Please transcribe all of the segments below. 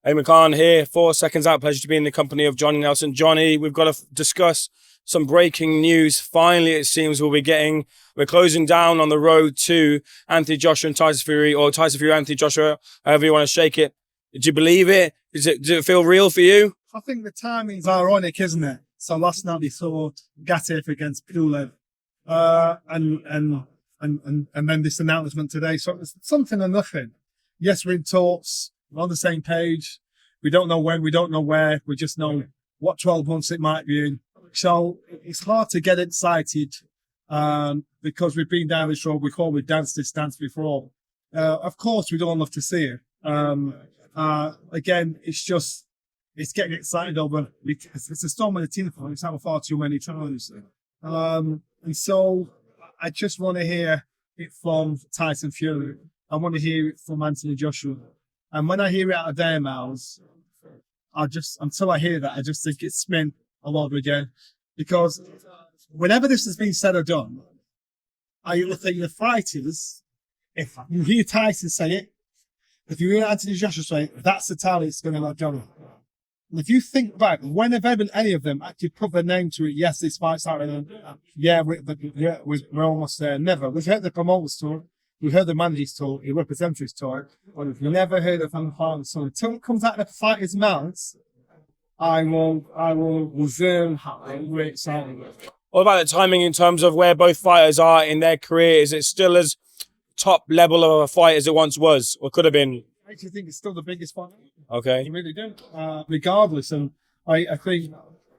Ayman Khan here, 4 seconds out. Pleasure to be in the company of Johnny Nelson. Johnny, we've got to discuss some breaking news. Finally, it seems we're closing down on the road to Anthony Joshua and Tyson Fury, or Tyson Fury, Anthony Joshua, however you want to shake it. Did you believe it? Does it feel real for you? I think the timing's ironic, isn't it? So last night we saw Gassiev against Pulev, and then this announcement today. So it's something or nothing. Yes, we're in talks. We're on the same page. We don't know when, we don't know where. We just know what 12 months it might be in. So it's hard to get excited because we've been down this road before. We've danced this dance before. Of course, we'd all love to see it. Again, it's getting excited over. It's a storm in the tin for. It's happened far too many times. And so I just want to hear it from Tyson Fury. I want to hear it from Anthony Joshua. And when I hear it out of their mouths, until I hear that, I just think it's spin all over again. Because whenever this has been said or done, I think the fighters, if you hear Tyson say it, if you hear Anthony Joshua say it, that's the talent it's going to let go. And if you think back, when have ever any of them actually put their name to it? Yes, this fight's happening. Yeah, we're almost there. Never. We've heard the promoters talk. We've heard the managers talk, the representatives talk, but we've never heard of them fighting. So until it comes out of the fighter's mouths, I will reserve great excitement. What about the timing in terms of where both fighters are in their career? Is it still as top level of a fight as it once was, or could have been? I actually think it's still the biggest fight. Okay. I really do. Regardless, and I think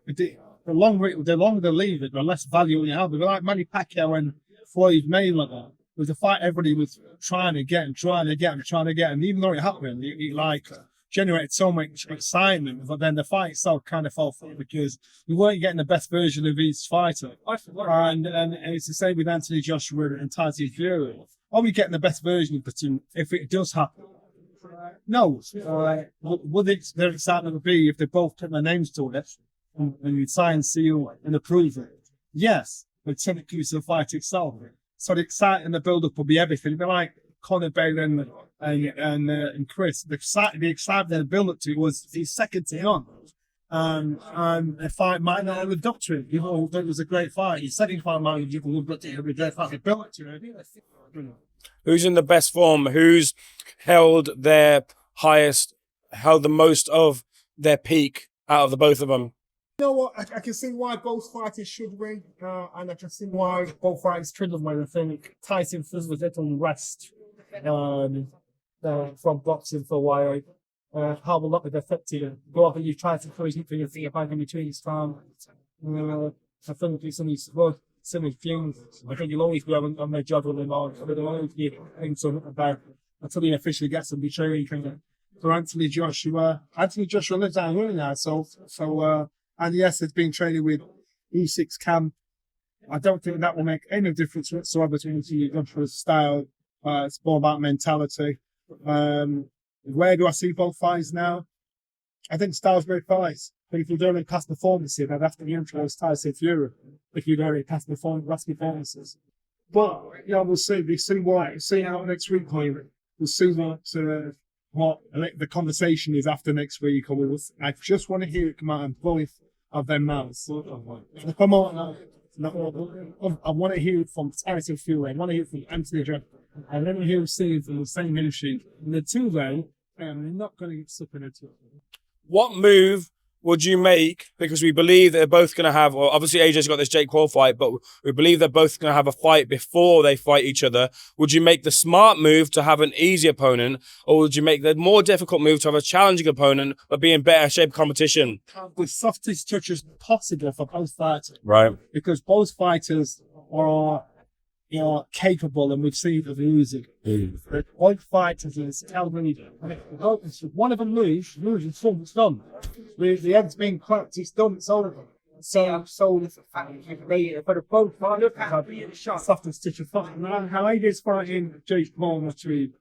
the longer they leave it, the less value you have. But like Manny Pacquiao and Floyd Mayweather, it was a fight everybody was trying to get. And even though it happened, it generated so much excitement. But then the fight itself kind of fell through because we weren't getting the best version of each fighter. And it's the same with Anthony Joshua and Tyson Fury. Are we getting the best version of the two if it does happen? No. Would their excitement be if they both put their names to it and you sign, seal, and approve it? Yes. But technically it's the fight itself. So the excitement and the build-up will be everything. It'll be like Conor Bailey and Chris. The excitement and the build-up to it was his second to none. And the fight might not have lived up to it. People thought it was a great fight. His second fight might have lived up to it. It was a great fight. The build-up to it. Who's in the best form? Who's held the most of their peak out of the both of them? You know what? I can see why both fighters should win, and I can see why both fighters should win. I think Tyson was a little rest from boxing for a while. How a lot of affected. But you try to encourage him to think about in between his time. I think there's some fumes. I think you'll always be on their job with them on. They'll always be things about until he officially gets them betrayed. For Anthony Joshua lives out here now, and yes, it's been training with E6 camp. I don't think that will make any difference whatsoever to Anthony Joshua's style. It's more about mentality. Where do I see both fights now? I think style's great fights. But if you don't have past performances, I'd have to influence Tyson Fury. If you don't have past performances. But, we'll see. We'll see how next week goes. We'll see what the conversation is after next week. I just want to hear it come out of both of their mouths. Come on. I want to hear it from Tyson Fury. I want to hear it from Anthony Joshua. I want to hear it singing from the same ministry. And the two, though, they're not going to get stuck in it. What move would you make? Because we believe they're both going to have, well, obviously AJ's got this Jake Paul fight, but we believe they're both going to have a fight before they fight each other. Would you make the smart move to have an easy opponent, or would you make the more difficult move to have a challenging opponent, but be in better shape competition? With softest touches possible for both fighters. Right. Because both fighters are capable, and we've seen them losing. Both fighters is elderly. One of them loses, it's done. The head's being cracked, it's done, it's over. So for the both fighters, softest touch of fight. How AJ's fighting Jake Paul next week.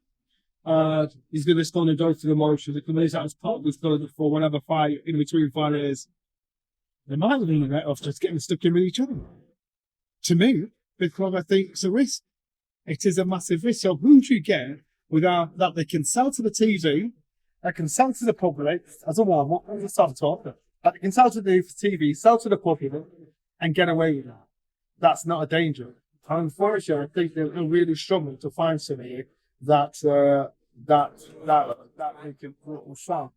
He's going to go through the motions. If he's out as part of this for whatever fight in between fighters, they might have been better off just getting stuck in with each other. To me, because I think it's a risk. It is a massive risk. So who do you get without that they can sell to the TV I can sell to the public as a warm-up, as a soft top. I can sell to the TV, sell to the public, and get away with that. That's not a danger. And unfortunately, I think they're really struggling to find somebody that they can sell.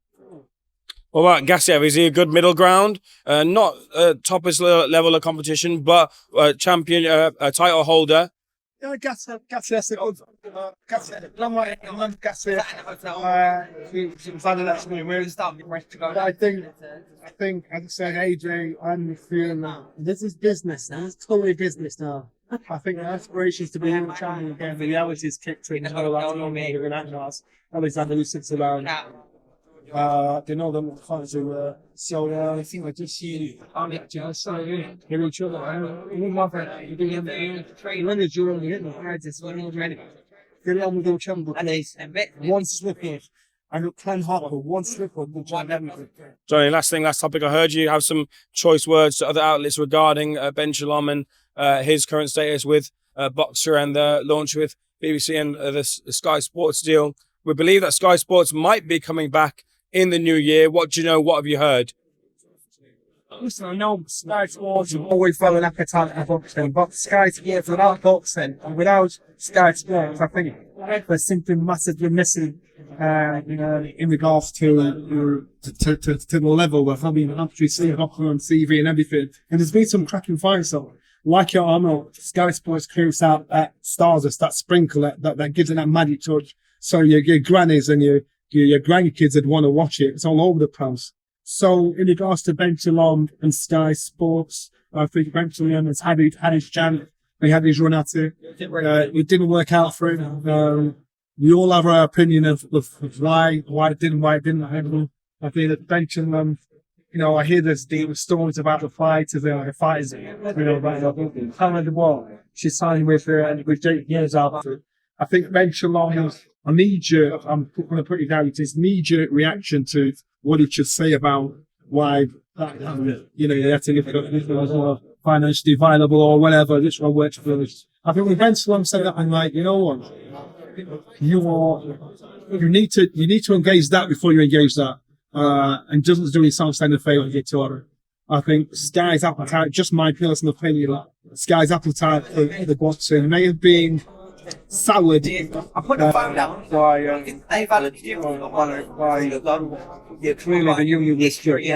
What about Gassiev? Is he a good middle ground? Not toppest level of competition, but champion, a title holder. Yeah, Gassiev. I think, as I said, AJ, I'm feeling that this is business now. It's totally business now. I think the aspirations to be in the champion again, the reality is kicked in. Alexander who sits around. They know them fans who so I think I just see just hear each other. Get on with the champion. One slip up. And it can happen. One slip up. Johnny, last topic. I heard you have some choice words to other outlets regarding Ben Shalom and his current status with Boxer and the launch with BBC and the Sky Sports deal. We believe that Sky Sports might be coming back in the new year. What do you know? What have you heard? Listen, I know Sky Sports have always got an appetite for boxing, but Sky Sports without boxing and without Sky Sports, I think there's something massively missing in regards to the level of having actually seen boxing on TV and everything. And there's been some cracking fights though. Like your Arnold, Sky Sports creates out that stardust, that sprinkle, that gives it that magic touch. So your grannies and your grandkids would want to watch it. It's all over the place. So in regards to Ben Shalom and Sky Sports, I think Ben Shalom has had his chance. He had his run at it. It didn't work out for him. We all have our opinion of why it didn't happen. I think that Ben Shalom, I hear there's stories about the fighters, the fighters, about the war. She signed with Jake years after. I think Ben Shalom is a knee-jerk, I'm going to put it down, it's his knee-jerk reaction to what he should say about why, you have to look at financially viable or whatever, this one works for us. I think when Ben Shalom said that, I'm like, you know what? You need to engage that before you engage that. And doesn't do himself stand a favour to it. I think Sky's appetite, just my personal opinion, Sky's appetite for the boxing may have been soured by clearly the union was strict.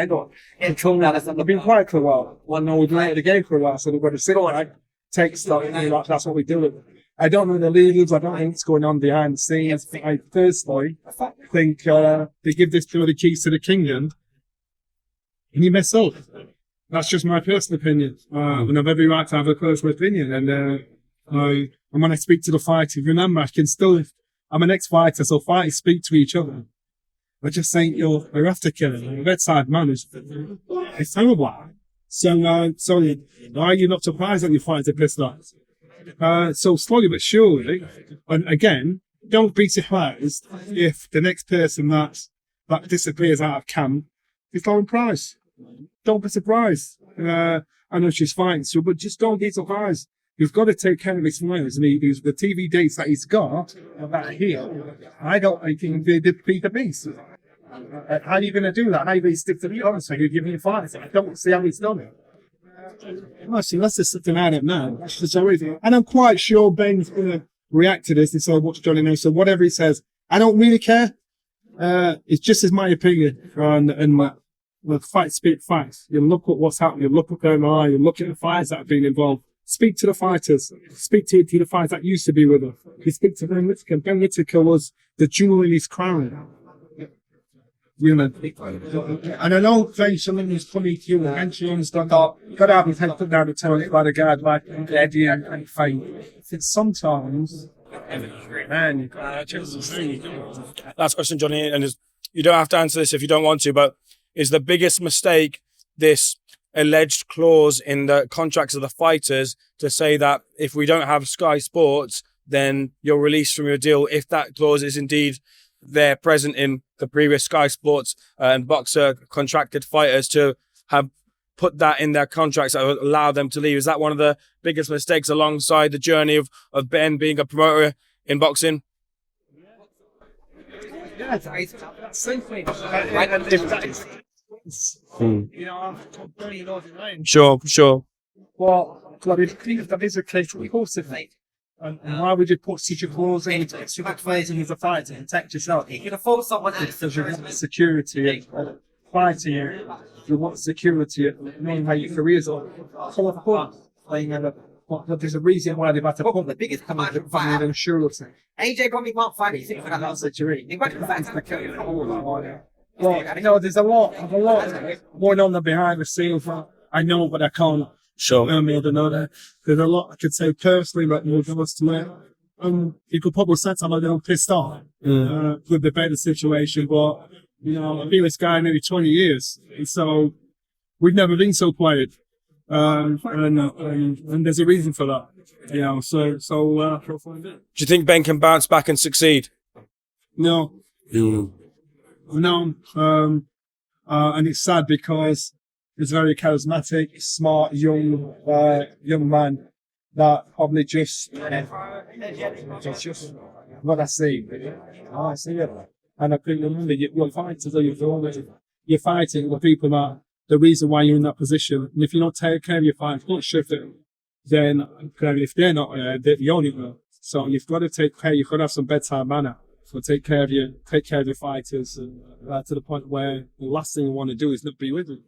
They've been quiet for a while. Well, no, we've played the game for a while, so they've got to sit back, take stuff, that's what we do. I don't know the leaders, I don't know what's going on behind the scenes. I personally think they give this to the keys to the kingdom and you mess up. That's just my personal opinion. And I've every right to have a personal opinion. And when I speak to the fighters, remember, I'm an ex-fighter, so fighters speak to each other. I just think you're after killing. The bedside man it's terrible. So, are you not surprised that your fighters are pissed off? So slowly but surely, and again, don't be surprised if the next person that disappears out of camp is Lauren Price. Don't be surprised. I know she's fighting still, but just don't be surprised. You've got to take care of his fighters, and the TV dates that he's got about here. I don't think they beat the beast. How are you going to do that? How are you going to stick to the honest? You give me a fight. I don't see how he's done it. Actually, let's just sit down it now. And I'm quite sure Ben's going to react to this and say, what's Johnny know? So whatever he says, I don't really care. It's just as my opinion. And my fight speak facts. You look at what's happening. You look at their eye. You look at the fighters that have been involved. Speak to the fighters. Speak to the fighters that used to be with us. You speak to Ben Whittaker. Ben Whittaker was the jewel in his crown. And I know Ben Shalom is funny to you. Ben Shalom's got to have his head put down the toilet by the guard like Eddie and Faye. Sometimes, man, Last question, Johnny, and you don't have to answer this if you don't want to, but is the biggest mistake this alleged clause in the contracts of the fighters to say that if we don't have Sky Sports, then you're released from your deal, if that clause is indeed there present in the previous Sky Sports and Boxer contracted fighters, to have put that in their contracts that would allow them to leave? Is that one of the biggest mistakes alongside the journey of Ben being a promoter in boxing? Yeah, same thing. You know, I'm completely not denying. Sure. Well, I think that is a case of course of thing. And why would you put such a clause in to fighting as a fight to protect yourself? You can afford someone because you want security and fighting you want security and knowing how your career's on. So of course, but there's a reason why they've had to put the biggest command of fighting and surety. AJ probably can't fight anything for that security. He won't fight to kill you. Well, you know, there's a lot going on behind the scenes. I know, but I can't. Sure. I don't know that. There's a lot I could say personally, but more goes to it. You could probably sense I'm a little pissed off with the better situation, but you know, I've been with this guy nearly 20 years, and so we've never been so quiet. And there's a reason for that, you know. So Do you think Ben can bounce back and succeed? no. No, and it's sad because he's a very charismatic, smart, young man that probably just what I see. I see it, and I think remember you're fighting, you're fighting with people that the reason why you're in that position, and if you don't take care of your fight, not shift it, then if they're not, they're the only one. So you've got to take care. You've got to have some bedside manner. So take care of your fighters, to the point where the last thing you want to do is not be with them.